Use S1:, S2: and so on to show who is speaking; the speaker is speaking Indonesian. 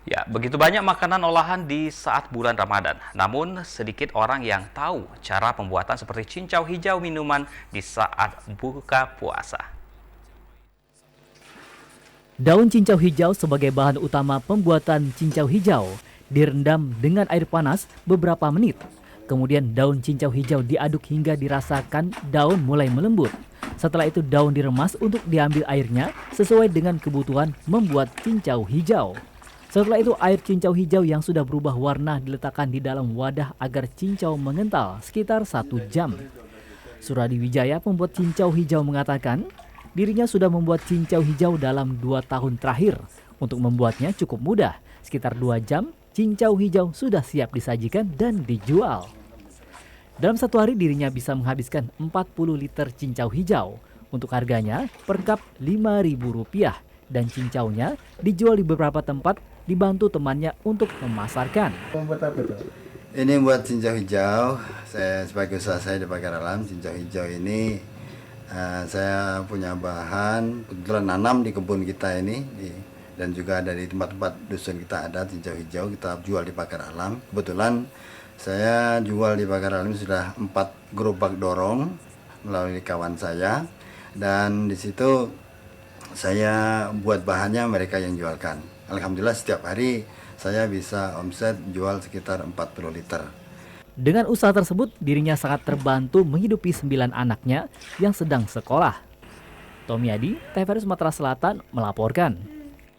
S1: Ya, begitu banyak makanan olahan di saat bulan Ramadan. Namun, sedikit orang yang tahu cara pembuatan seperti cincau hijau minuman di saat buka puasa.
S2: Daun cincau hijau sebagai bahan utama pembuatan cincau hijau direndam dengan air panas beberapa menit. Kemudian daun cincau hijau diaduk hingga dirasakan daun mulai melembut. Setelah itu daun diremas untuk diambil airnya sesuai dengan kebutuhan membuat cincau hijau. Setelah itu air cincau hijau yang sudah berubah warna diletakkan di dalam wadah agar cincau mengental sekitar 1 jam. Suradi Wijaya, pembuat cincau hijau, mengatakan dirinya sudah membuat cincau hijau dalam 2 tahun terakhir. Untuk membuatnya cukup mudah, sekitar 2 jam cincau hijau sudah siap disajikan dan dijual. Dalam 1 hari dirinya bisa menghabiskan 40 liter cincau hijau. Untuk harganya per cup Rp5.000 dan cincaunya dijual di beberapa tempat dibantu temannya untuk memasarkan.
S3: Ini buat cincau hijau, saya sebagai usaha saya di Pagar Alam. Cincau hijau ini saya punya bahan, kebetulan nanam di kebun kita ini, dan juga ada di tempat-tempat dusun kita ada cincau hijau, kita jual di Pagar Alam. Kebetulan saya jual di Pagar Alam sudah 4 gerobak dorong melalui kawan saya, dan di situ saya buat bahannya, mereka yang jualkan. Alhamdulillah setiap hari saya bisa omset jual sekitar 40 liter.
S2: Dengan usaha tersebut, dirinya sangat terbantu menghidupi 9 anaknya yang sedang sekolah. Tommy Adi, TVRI Sumatera Selatan melaporkan.